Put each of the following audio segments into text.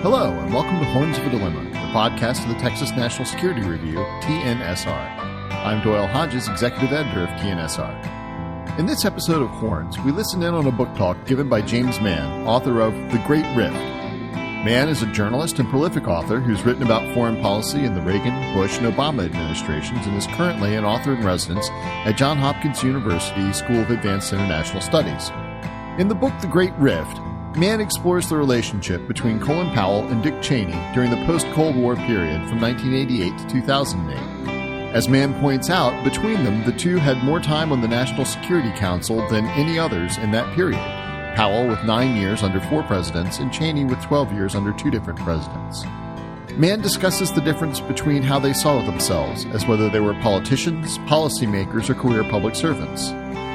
Hello, and welcome to Horns of a Dilemma, the podcast of the Texas National Security Review, TNSR. I'm Doyle Hodges, Executive Editor of TNSR. In this episode of Horns, we listen in on a book talk given by James Mann, author of The Great Rift. Mann is a journalist and prolific author who's written about foreign policy in the Reagan, Bush, and Obama administrations and is currently an author-in-residence at Johns Hopkins University School of Advanced International Studies. In the book The Great Rift, Mann explores the relationship between Colin Powell and Dick Cheney during the post-Cold War period from 1988 to 2008. As Mann points out, between them, the two had more time on the National Security Council than any others in that period. Powell with 9 years under 4 presidents and Cheney with 12 years under 2 different presidents. Mann discusses the difference between how they saw themselves as whether they were politicians, policymakers, or career public servants.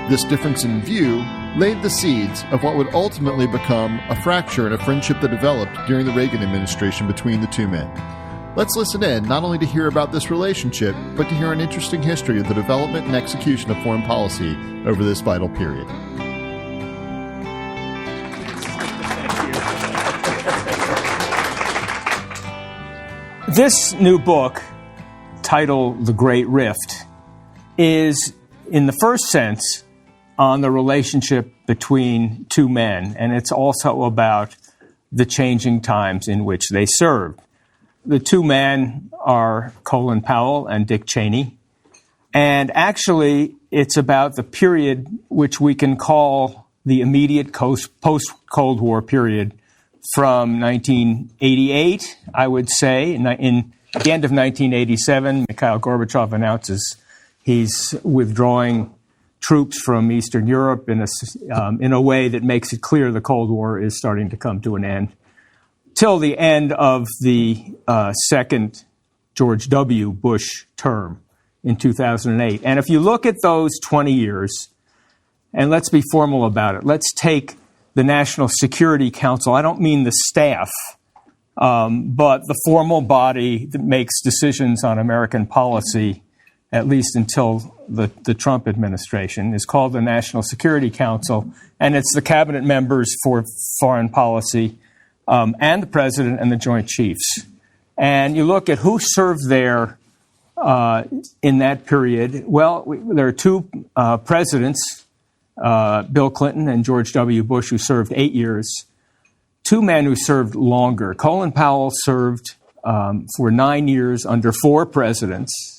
This difference in view laid the seeds of what would ultimately become a fracture in a friendship that developed during the Reagan administration between the two men. Let's listen in not only to hear about this relationship, but to hear an interesting history of the development and execution of foreign policy over this vital period. This new book, titled The Great Rift, is, in the first sense, on the relationship between two men, and it's also about the changing times in which they served. The two men are Colin Powell and Dick Cheney, and actually it's about the period which we can call the immediate post-Cold War period from 1988, I would say. In the end of 1987, Mikhail Gorbachev announces he's withdrawing troops from Eastern Europe in a way that makes it clear the Cold War is starting to come to an end, till the end of the second George W. Bush term in 2008. And if you look at those 20 years, and let's be formal about it, let's take the National Security Council. I don't mean the staff, but the formal body that makes decisions on American policy, at least until the Trump administration, is called the National Security Council, and it's the cabinet members for foreign policy and the president and the Joint Chiefs. And you look at who served there in that period. Well, there are two presidents, Bill Clinton and George W. Bush, who served 8 years. Two men who served longer. Colin Powell served for 9 years under 4 presidents.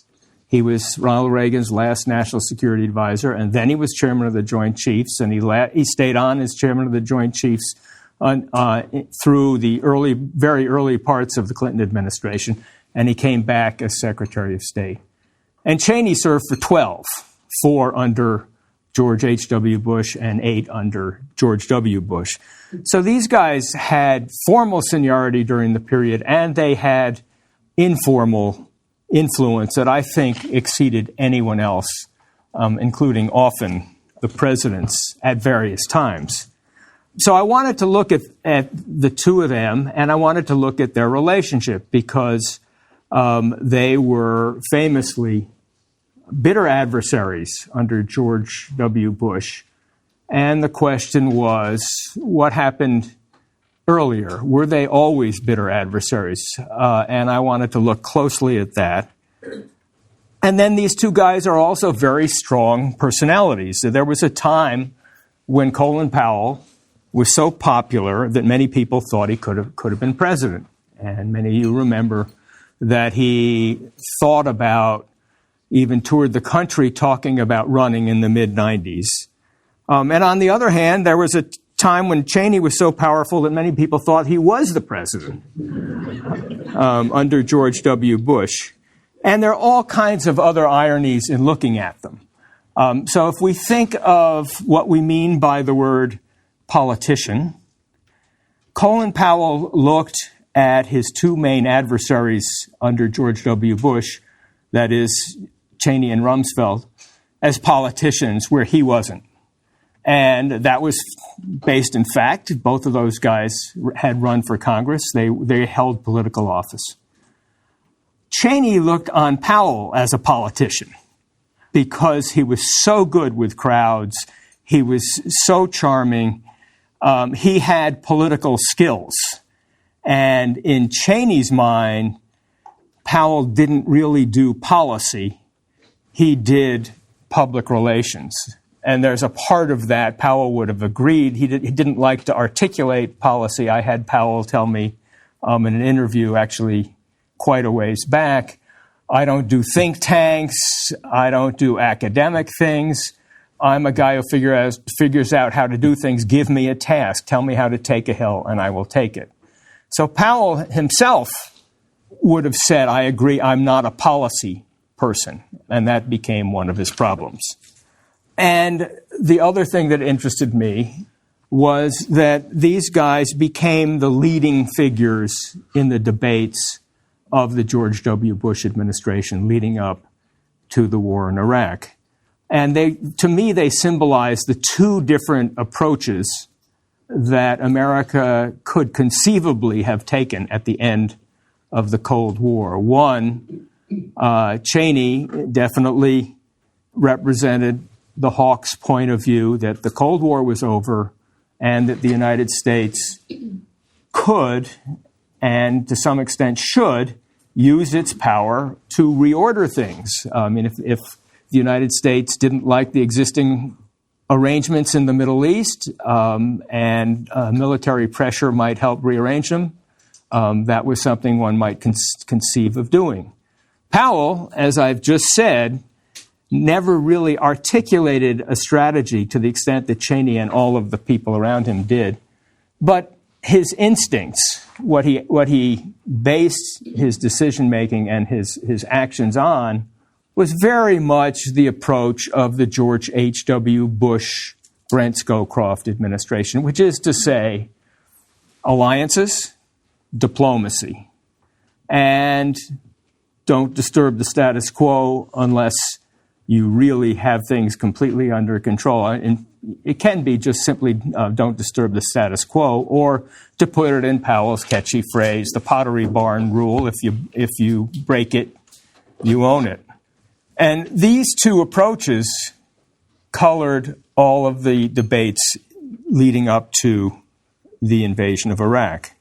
He was Ronald Reagan's last national security advisor, and then he was chairman of the Joint Chiefs, and he stayed on as chairman of the Joint Chiefs through the very early parts of the Clinton administration, and he came back as Secretary of State. And Cheney served for 12, 4 under George H.W. Bush and 8 under George W. Bush. So these guys had formal seniority during the period, and they had informal influence that I think exceeded anyone else, including often the presidents at various times. So I wanted to look at the two of them, and I wanted to look at their relationship because they were famously bitter adversaries under George W. Bush. And the question was, what happened earlier? Were they always bitter adversaries? And I wanted to look closely at that. And then these two guys are also very strong personalities. So there was a time when Colin Powell was so popular that many people thought he could have been president. And many of you remember that he thought about, even toured the country talking about running in the mid-90s. And on the other hand, there was a time when Cheney was so powerful that many people thought he was the president under George W. Bush. And there are all kinds of other ironies in looking at them. So if we think of what we mean by the word politician, Colin Powell looked at his two main adversaries under George W. Bush, that is, Cheney and Rumsfeld, as politicians where he wasn't. And that was based in fact. Both of those guys had run for Congress. They held political office. Cheney looked on Powell as a politician because he was so good with crowds. He was so charming. He had political skills. And in Cheney's mind, Powell didn't really do policy. He did public relations. And there's a part of that Powell would have agreed. He didn't like to articulate policy. I had Powell tell me in an interview actually quite a ways back, I don't do think tanks. I don't do academic things. I'm a guy who figures out how to do things. Give me a task. Tell me how to take a hill, and I will take it. So Powell himself would have said, I agree, I'm not a policy person. And that became one of his problems. And the other thing that interested me was that these guys became the leading figures in the debates of the George W. Bush administration leading up to the war in Iraq. And to me, they symbolize the two different approaches that America could conceivably have taken at the end of the Cold War. One, Cheney definitely represented the Hawks' point of view that the Cold War was over and that the United States could, and to some extent should, use its power to reorder things. I mean, if the United States didn't like the existing arrangements in the Middle East and military pressure might help rearrange them, that was something one might conceive of doing. Powell, as I've just said, never really articulated a strategy to the extent that Cheney and all of the people around him did. But his instincts, what he based his decision-making and his actions on, was very much the approach of the George H.W. Bush, Brent Scowcroft administration, which is to say alliances, diplomacy, and don't disturb the status quo unless you really have things completely under control. And it can be just simply don't disturb the status quo, or to put it in Powell's catchy phrase, the Pottery Barn rule, if you break it, you own it. And these two approaches colored all of the debates leading up to the invasion of Iraq.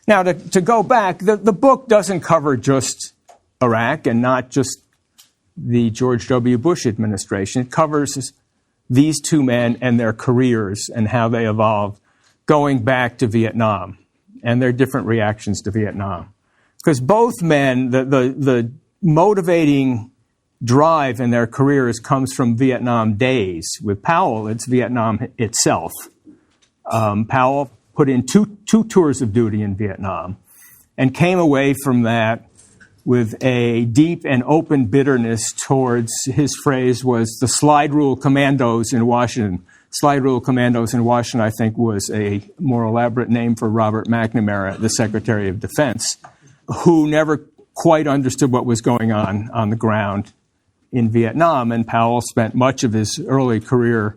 Now, to go back, the book doesn't cover just Iraq and not just the George W. Bush administration. It covers these two men and their careers and how they evolved going back to Vietnam and their different reactions to Vietnam. Because both men, the motivating drive in their careers comes from Vietnam days. With Powell, it's Vietnam itself. Powell put in two tours of duty in Vietnam and came away from that with a deep and open bitterness towards, his phrase was, the slide rule commandos in Washington. Slide rule commandos in Washington, I think, was a more elaborate name for Robert McNamara, the Secretary of Defense, who never quite understood what was going on the ground in Vietnam. And Powell spent much of his early career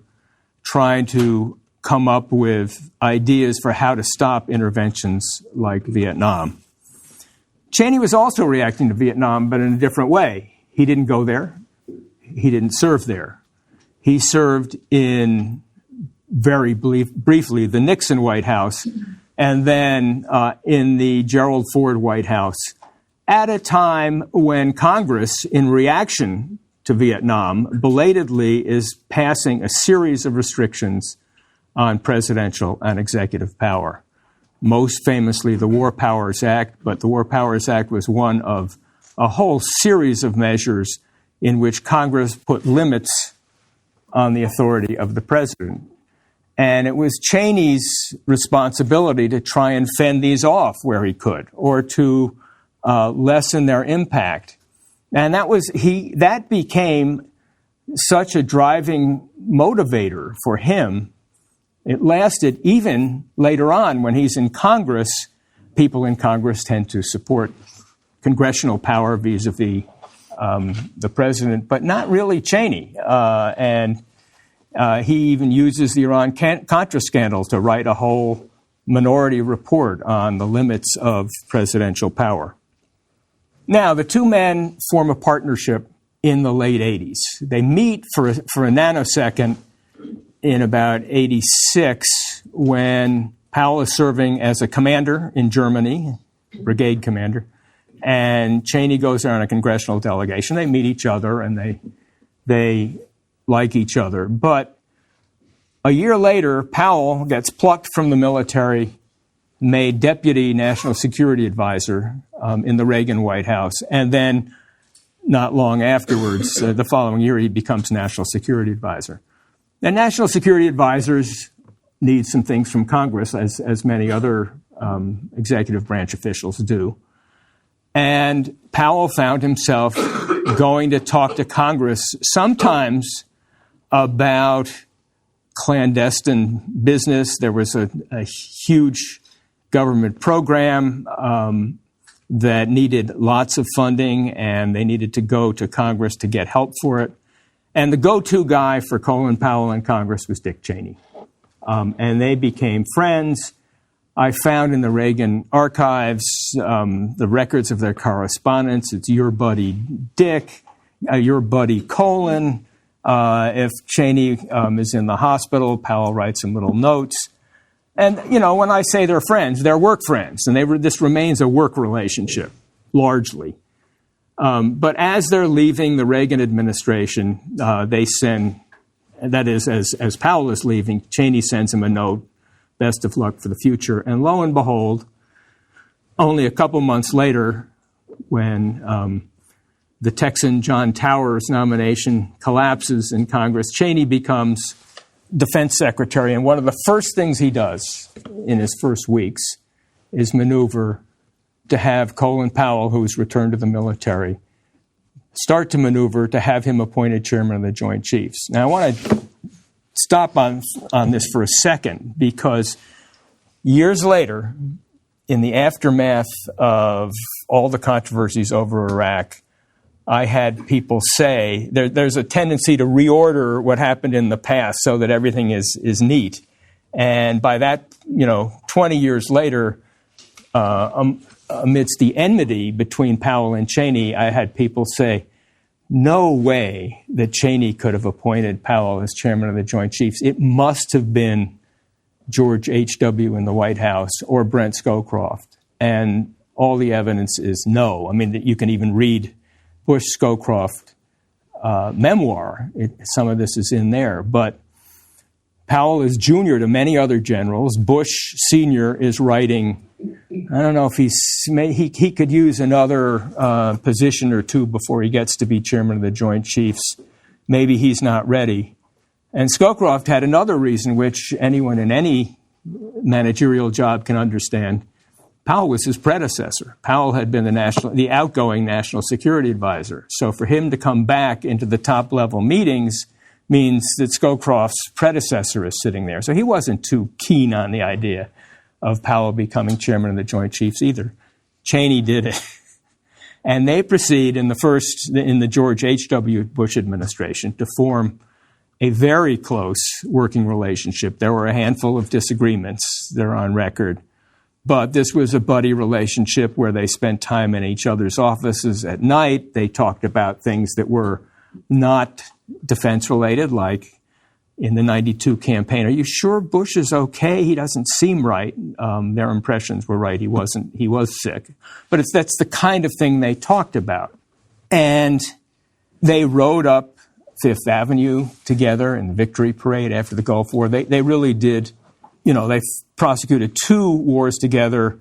trying to come up with ideas for how to stop interventions like Vietnam. Cheney was also reacting to Vietnam, but in a different way. He didn't go there. He didn't serve there. He served in, very briefly, the Nixon White House, and then in the Gerald Ford White House, at a time when Congress, in reaction to Vietnam, belatedly is passing a series of restrictions on presidential and executive power. Most famously, the War Powers Act, but the War Powers Act was one of a whole series of measures in which Congress put limits on the authority of the president. And it was Cheney's responsibility to try and fend these off where he could, or to lessen their impact. And that became such a driving motivator for him. It lasted even later on when he's in Congress. People in Congress tend to support congressional power vis-a-vis the president, but not really Cheney. And he even uses the Iran-Contra scandal to write a whole minority report on the limits of presidential power. Now, the two men form a partnership in the late 80s. They meet for a nanosecond in about 86 when Powell is serving as a commander in Germany, brigade commander, and Cheney goes there on a congressional delegation. They meet each other, and they like each other. But a year later, Powell gets plucked from the military, made deputy national security advisor in the Reagan White House, and then not long afterwards, the following year, he becomes national security advisor. And national security advisors need some things from Congress, as many other executive branch officials do. And Powell found himself going to talk to Congress sometimes about clandestine business. There was a huge government program that needed lots of funding, and they needed to go to Congress to get help for it. And the go-to guy for Colin Powell in Congress was Dick Cheney. And they became friends. I found in the Reagan archives the records of their correspondence. It's your buddy Dick, your buddy Colin. If Cheney is in the hospital, Powell writes some little notes. And, when I say they're friends, they're work friends. And this remains a work relationship, largely. But as they're leaving the Reagan administration, they send, that is, as Powell is leaving, Cheney sends him a note, best of luck for the future. And lo and behold, only a couple months later, when the Texan John Towers nomination collapses in Congress, Cheney becomes defense secretary. And one of the first things he does in his first weeks is maneuver to have Colin Powell, who's returned to the military, start to maneuver to have him appointed chairman of the Joint Chiefs. Now, I want to stop on this for a second, because years later, in the aftermath of all the controversies over Iraq, I had people say there's a tendency to reorder what happened in the past so that everything is neat. And by that, 20 years later, amidst the enmity between Powell and Cheney, I had people say, no way that Cheney could have appointed Powell as chairman of the Joint Chiefs. It must have been George H.W. in the White House or Brent Scowcroft. And all the evidence is no. I mean, you can even read Bush-Scowcroft memoir. Some of this is in there. But Powell is junior to many other generals. Bush Sr. is writing, I don't know if he could use another position or two before he gets to be chairman of the Joint Chiefs. Maybe he's not ready. And Scowcroft had another reason, which anyone in any managerial job can understand. Powell was his predecessor. Powell had been the outgoing national security advisor. So for him to come back into the top-level meetings means that Scowcroft's predecessor is sitting there. So he wasn't too keen on the idea of Powell becoming chairman of the Joint Chiefs either. Cheney did it. And they proceed in the George H.W. Bush administration to form a very close working relationship. There were a handful of disagreements. They're on record. But this was a buddy relationship where they spent time in each other's offices at night. They talked about things that were not defense-related, like in the 92 campaign. Are you sure Bush is okay? He doesn't seem right. Their impressions were right. He was sick. But that's the kind of thing they talked about. And they rode up Fifth Avenue together in the Victory Parade after the Gulf War. They really did. They prosecuted 2 wars together.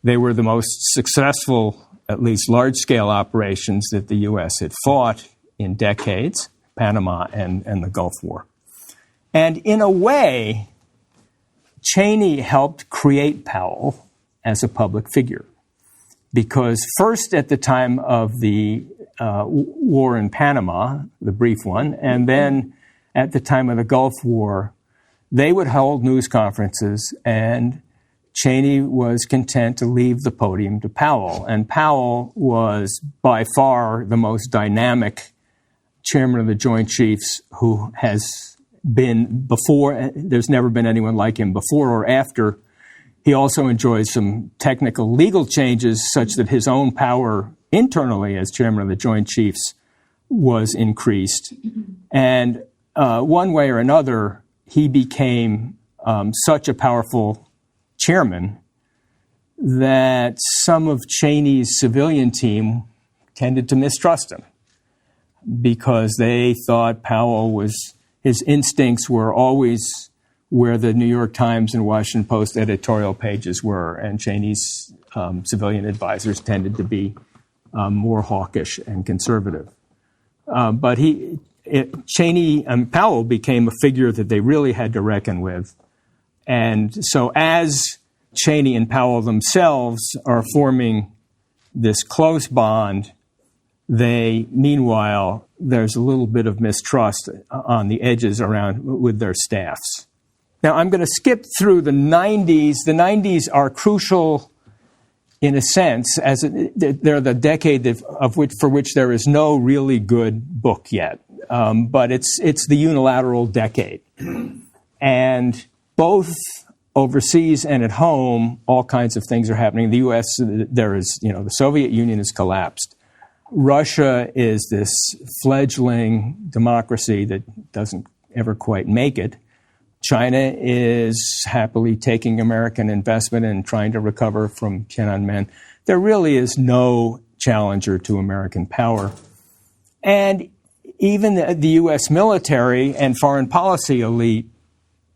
They were the most successful, at least large-scale operations that the U.S. had fought in decades, Panama and the Gulf War. And in a way, Cheney helped create Powell as a public figure. Because first at the time of the war in Panama, the brief one, and then at the time of the Gulf War, they would hold news conferences, and Cheney was content to leave the podium to Powell. And Powell was by far the most dynamic chairman of the Joint Chiefs who has been before. There's never been anyone like him before or after. He also enjoyed some technical legal changes such that his own power internally as chairman of the Joint Chiefs was increased. And one way or another, he became such a powerful chairman, that some of Cheney's civilian team tended to mistrust him because they thought his instincts were always where the New York Times and Washington Post editorial pages were, and Cheney's civilian advisors tended to be more hawkish and conservative. But Cheney and Powell became a figure that they really had to reckon with. And so as Cheney and Powell themselves are forming this close bond, meanwhile, there's a little bit of mistrust on the edges around with their staffs. Now, I'm going to skip through the 90s. The 90s are crucial in a sense, as they're the decade for which there is no really good book yet. But it's the unilateral decade. And both overseas and at home, all kinds of things are happening. The U.S., the Soviet Union has collapsed. Russia is this fledgling democracy that doesn't ever quite make it. China is happily taking American investment and trying to recover from Tiananmen. There really is no challenger to American power. And even the U.S. military and foreign policy elite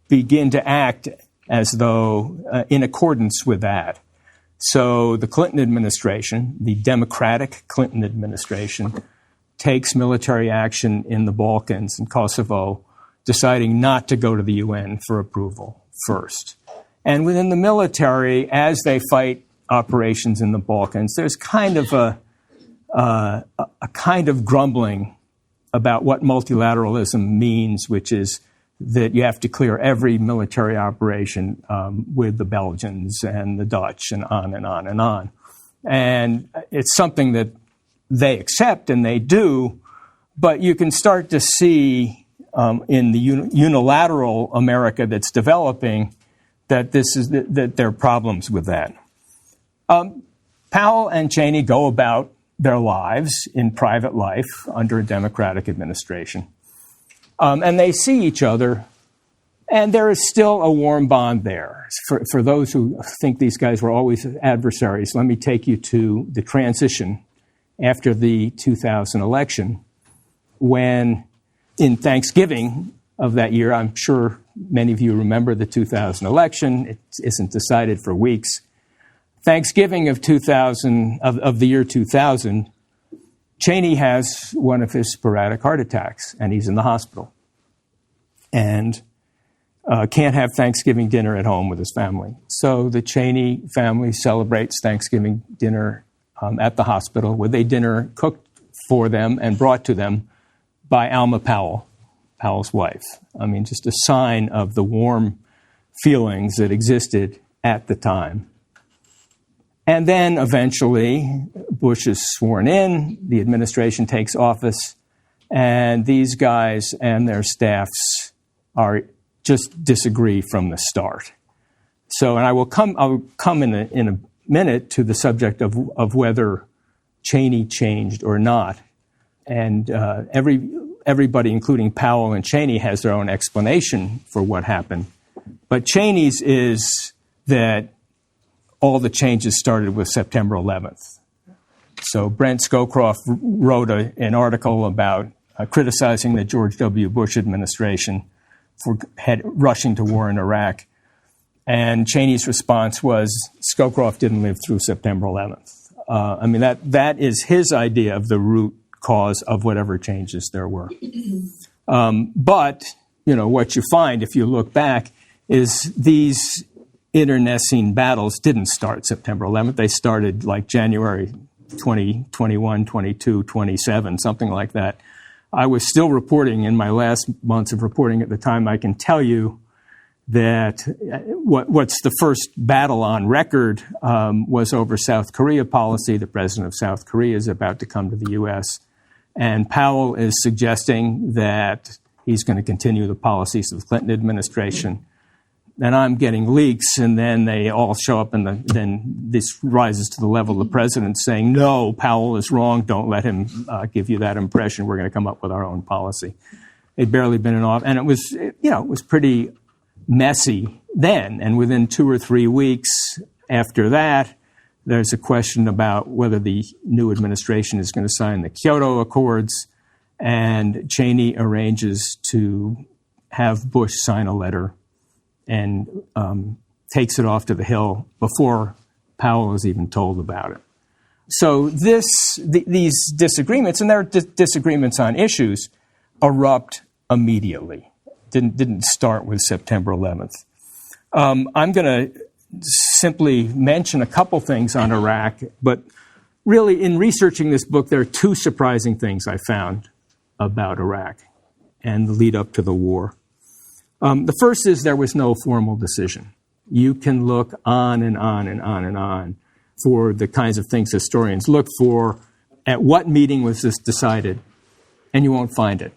begin to act as though in accordance with that. So the Clinton administration, the Democratic Clinton administration, takes military action in the Balkans and Kosovo, deciding not to go to the UN for approval first. And within the military, as they fight operations in the Balkans, there's kind of a kind of grumbling about what multilateralism means, which is that you have to clear every military operation with the Belgians and the Dutch and on and on and on. And it's something that they accept and they do, but you can start to see in the unilateral America that's developing that that there are problems with that. Powell and Cheney go about their lives in private life under a Democratic administration. And they see each other, and there is still a warm bond there. For those who think these guys were always adversaries, let me take you to the transition after the 2000 election, when in Thanksgiving of that year, I'm sure many of you remember the 2000 election. It isn't decided for weeks. Thanksgiving of the year 2000, Cheney has one of his sporadic heart attacks, and he's in the hospital. And can't have Thanksgiving dinner at home with his family. So the Cheney family celebrates Thanksgiving dinner at the hospital with a dinner cooked for them and brought to them by Alma Powell, Powell's wife. I mean, just a sign of the warm feelings that existed at the time. And then eventually, Bush is sworn in, the administration takes office, and these guys and their staffs just disagree from the start. So, and I'll come in a minute to the subject of whether Cheney changed or not. And everybody, including Powell and Cheney, has their own explanation for what happened. But Cheney's is that all the changes started with September 11th. So Brent Scowcroft wrote an article about criticizing the George W. Bush administration for rushing to war in Iraq. And Cheney's response was, Scowcroft didn't live through September 11th. I mean, that is his idea of the root cause of whatever changes there were. But, what you find if you look back is these internecine battles didn't start September 11th. They started like January 20, 21, 22, 27, something like that. I was still reporting in my last months of reporting at the time. I can tell you that what's the first battle on record was over South Korea policy. The president of South Korea is about to come to the U.S., and Powell is suggesting that he's going to continue the policies of the Clinton administration. And I'm getting leaks, and then they all show up, and then this rises to the level of the president saying, no, Powell is wrong. Don't let him give you that impression. We're going to come up with our own policy. They'd barely been in office. And it was, it was pretty messy then. And within 2 or 3 weeks after that, there's a question about whether the new administration is going to sign the Kyoto Accords, and Cheney arranges to have Bush sign a letter and takes it off to the Hill before Powell is even told about it. So these disagreements, and there are disagreements on issues, erupt immediately. Didn't start with September 11th. I'm going to simply mention a couple things on Iraq, but really in researching this book, there are 2 surprising things I found about Iraq and the lead up to the war. The first is there was no formal decision. You can look on and on and on and on for the kinds of things historians look for. At what meeting was this decided? And you won't find it.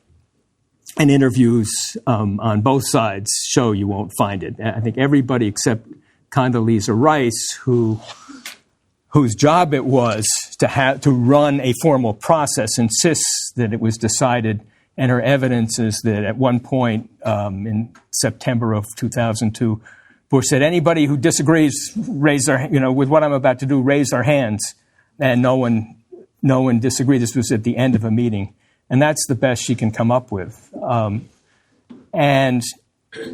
And interviews on both sides show you won't find it. I think everybody except Condoleezza Rice, whose job it was to run a formal process, insists that it was decided. And her evidence is that at one point in September of 2002, Bush said, "Anybody who disagrees, raise their, with what I'm about to do, raise their hands." And no one disagreed. This was at the end of a meeting, and that's the best she can come up with. And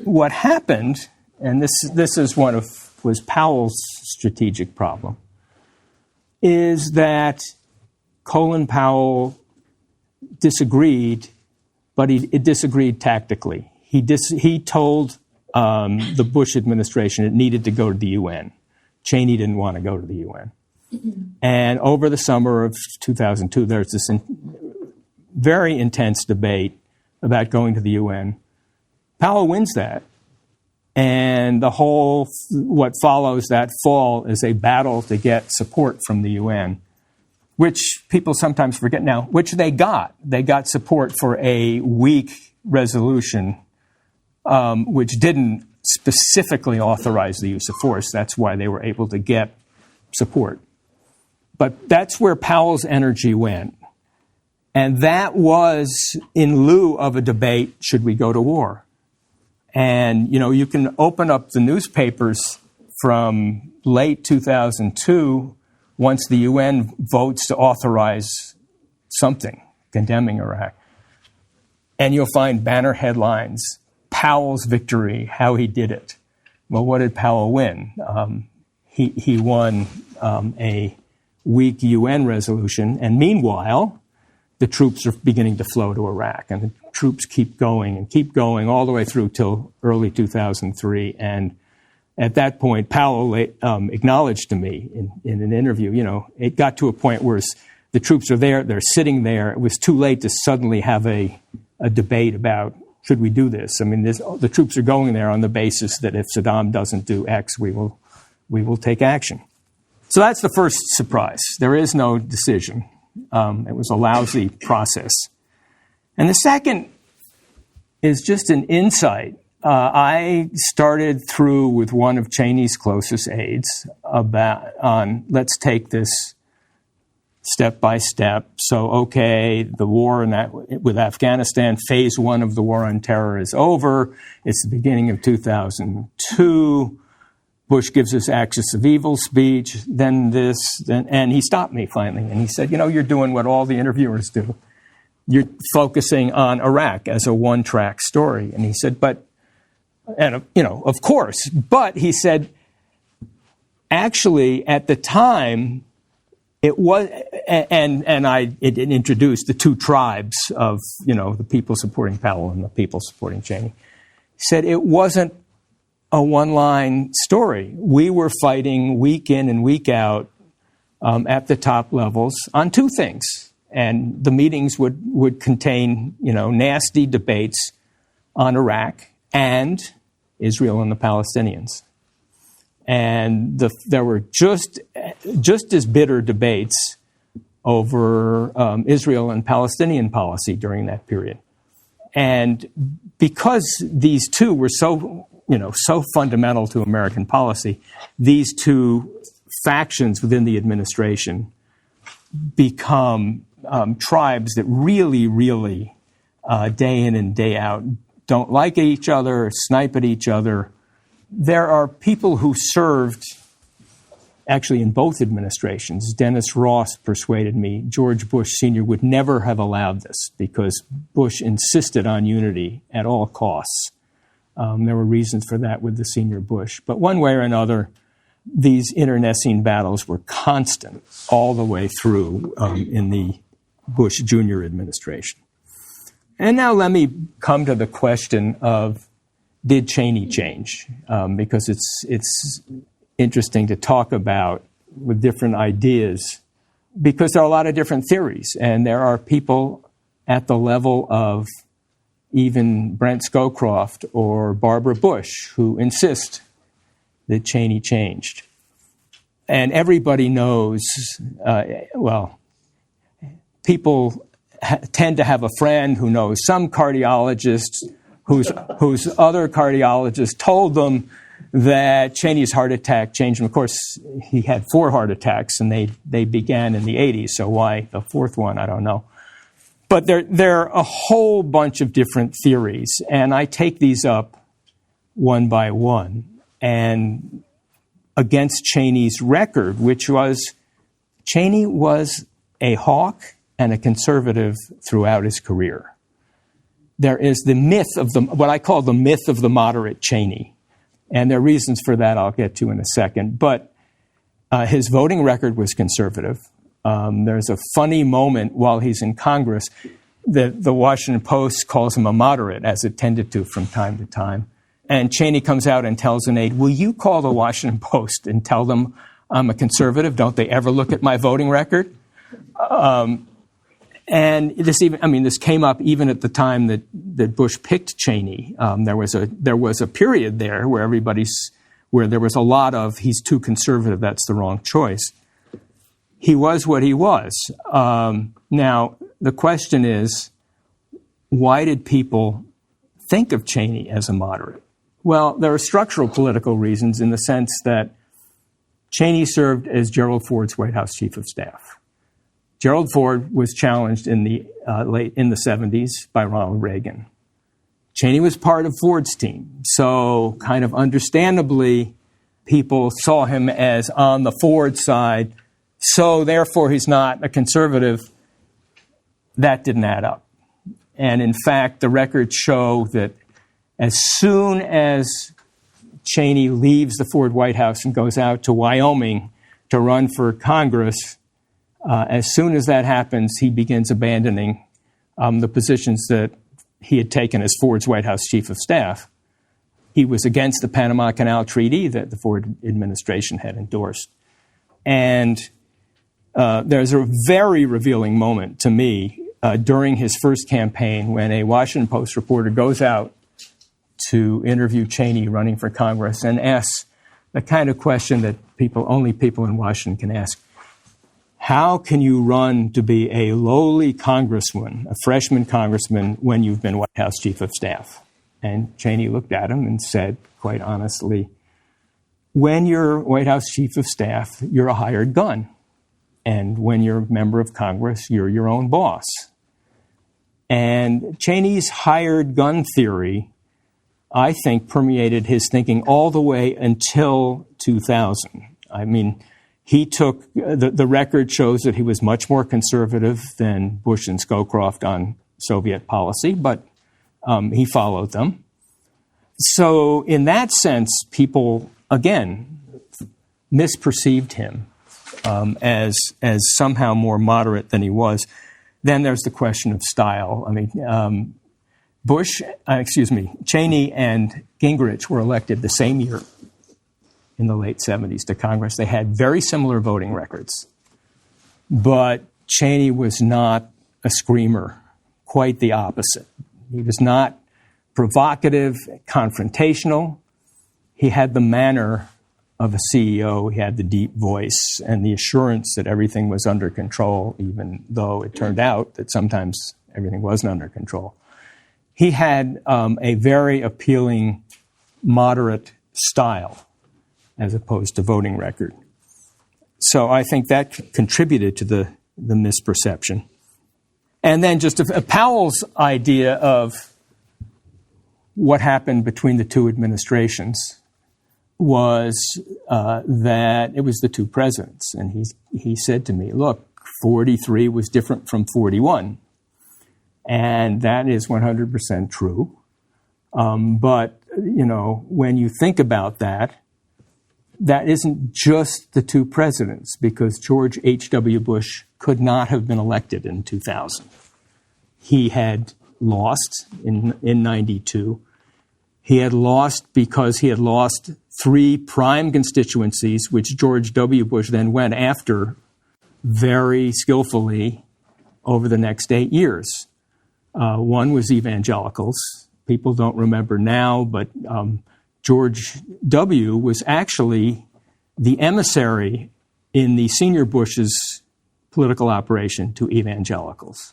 what happened, and this is was Powell's strategic problem, is that Colin Powell disagreed, but he disagreed tactically. He told the Bush administration it needed to go to the UN. Cheney didn't want to go to the UN. And over the summer of 2002, there's this very intense debate about going to the UN. Powell wins that. And what follows that fall is a battle to get support from the UN, which people sometimes forget now, which they got. They got support for a weak resolution, which didn't specifically authorize the use of force. That's why they were able to get support. But that's where Powell's energy went. And that was in lieu of a debate, should we go to war? And, you can open up the newspapers from late 2002, once the UN votes to authorize something condemning Iraq. And you'll find banner headlines, Powell's victory, how he did it. Well, what did Powell win? He won a weak UN resolution, and meanwhile, the troops are beginning to flow to Iraq, and the troops keep going all the way through till early 2003. And at that point, Powell acknowledged to me in an interview, it got to a point where the troops are there, they're sitting there. It was too late to suddenly have a debate about, should we do this? I mean, the troops are going there on the basis that if Saddam doesn't do X, we will take action. So that's the first surprise. There is no decision. It was a lousy process. And the second is just an insight. I started through with one of Cheney's closest aides on let's take this step by step. So, okay, the war with Afghanistan, phase 1 of the war on terror is over. It's the beginning of 2002. Bush gives us axis of evil speech, then and he stopped me finally. And he said, you're doing what all the interviewers do. You're focusing on Iraq as a one-track story. And he said, of course. But he said, actually, at the time, it was, it introduced the 2 tribes of, the people supporting Powell and the people supporting Cheney. He said it wasn't a one-line story. We were fighting week in and week out at the top levels on 2 things. And the meetings would contain, nasty debates on Iraq and Israel and the Palestinians. And there were just as bitter debates over Israel and Palestinian policy during that period. And because these 2 were so fundamental to American policy, these 2 factions within the administration become tribes that really, really, day in and day out, don't like each other, snipe at each other. There are people who served actually in both administrations. Dennis Ross persuaded me George Bush Sr. would never have allowed this because Bush insisted on unity at all costs. There were reasons for that with the senior Bush. But one way or another, these internecine battles were constant all the way through in the Bush Jr. administration. And now let me come to the question of, did Cheney change? Because it's interesting to talk about with different ideas, because there are a lot of different theories, and there are people at the level of even Brent Scowcroft or Barbara Bush who insist that Cheney changed. And everybody knows, people tend to have a friend who knows some cardiologist whose other cardiologist told them that Cheney's heart attack changed him. Of course, he had 4 heart attacks, and they began in the 80s, so why the 4th one, I don't know. But there are a whole bunch of different theories, and I take these up one by one. And against Cheney's record, which was, Cheney was a hawk and a conservative throughout his career. There is the myth of what I call the myth of the moderate Cheney. And there are reasons for that I'll get to in a second. But his voting record was conservative. There's a funny moment while he's in Congress that the Washington Post calls him a moderate, as it tended to from time to time. And Cheney comes out and tells an aide, will you call the Washington Post and tell them I'm a conservative? Don't they ever look at my voting record? And this came up even at the time that Bush picked Cheney. There was a period there where where there was a lot of, he's too conservative, that's the wrong choice. He was what he was. Now, the question is, why did people think of Cheney as a moderate? Well, there are structural political reasons in the sense that Cheney served as Gerald Ford's White House chief of staff. Gerald Ford was challenged in the 70s by Ronald Reagan. Cheney was part of Ford's team, so kind of understandably, people saw him as on the Ford side, so therefore he's not a conservative. That didn't add up. And in fact, the records show that as soon as Cheney leaves the Ford White House and goes out to Wyoming to run for Congress, as soon as that happens, he begins abandoning the positions that he had taken as Ford's White House chief of staff. He was against the Panama Canal Treaty that the Ford administration had endorsed. And there's a very revealing moment to me during his first campaign when a Washington Post reporter goes out to interview Cheney running for Congress and asks the kind of question that only people in Washington can ask. How can you run to be a lowly congressman, a freshman congressman, when you've been White House chief of staff? And Cheney looked at him and said, quite honestly, when you're White House chief of staff, you're a hired gun. And when you're a member of Congress, you're your own boss. And Cheney's hired gun theory, I think, permeated his thinking all the way until 2000. I mean, he took, the record shows that he was much more conservative than Bush and Scowcroft on Soviet policy, but he followed them. So in that sense, people, again, misperceived him as somehow more moderate than he was. Then there's the question of style. I mean, Cheney and Gingrich were elected the same year in the late 70s to Congress. They had very similar voting records. But Cheney was not a screamer, quite the opposite. He was not provocative, confrontational. He had the manner of a CEO. He had the deep voice and the assurance that everything was under control, even though it turned out that sometimes everything wasn't under control. He had a very appealing, moderate style as opposed to voting record. So I think that contributed to the misperception. And then just Powell's idea of what happened between the two administrations was that it was the two presidents. And he said to me, look, 43 was different from 41. And that is 100% true. But, when you think about that, that isn't just the two presidents, because George H.W. Bush could not have been elected in 2000. He had lost in 92. He had lost because he had lost 3 prime constituencies, which George W. Bush then went after very skillfully over the next 8 years. One was evangelicals. People don't remember now, but George W. was actually the emissary in the senior Bush's political operation to evangelicals.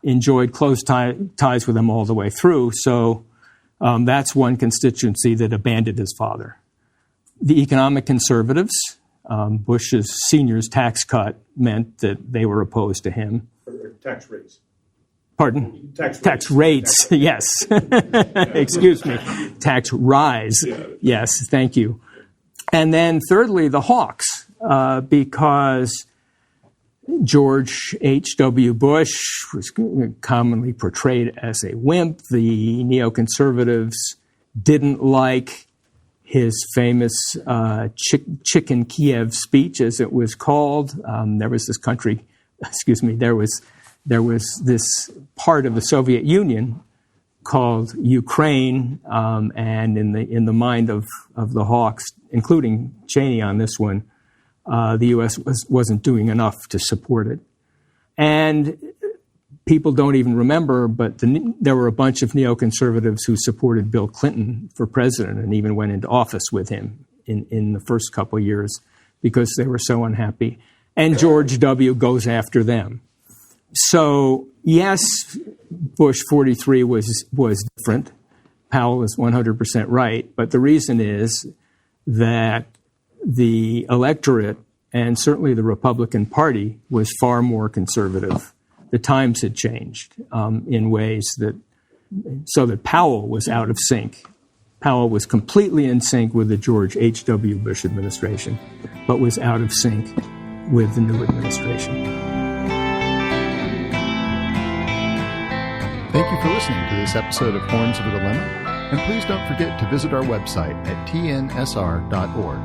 Enjoyed close ties with them all the way through, so that's one constituency that abandoned his father. The economic conservatives, Bush's senior's tax cut meant that they were opposed to him. Tax rates. Pardon? Tax rates, yes. Excuse me. Tax rise, yes, thank you. And then thirdly, the Hawks, because George H.W. Bush was commonly portrayed as a wimp. The neoconservatives didn't like his famous Chicken Kiev speech, as it was called. There was this part of the Soviet Union called Ukraine, and in the mind of the Hawks, including Cheney on this one, the U.S. wasn't doing enough to support it. And people don't even remember, but there were a bunch of neoconservatives who supported Bill Clinton for president and even went into office with him in the first couple of years because they were so unhappy. And George W. goes after them. So, yes, Bush 43 was different. Powell is 100% right. But the reason is that the electorate, and certainly the Republican Party, was far more conservative. The times had changed in ways so that Powell was out of sync. Powell was completely in sync with the George H.W. Bush administration, but was out of sync with the new administration. Thank you for listening to this episode of Horns of a Dilemma, and please don't forget to visit our website at tnsr.org.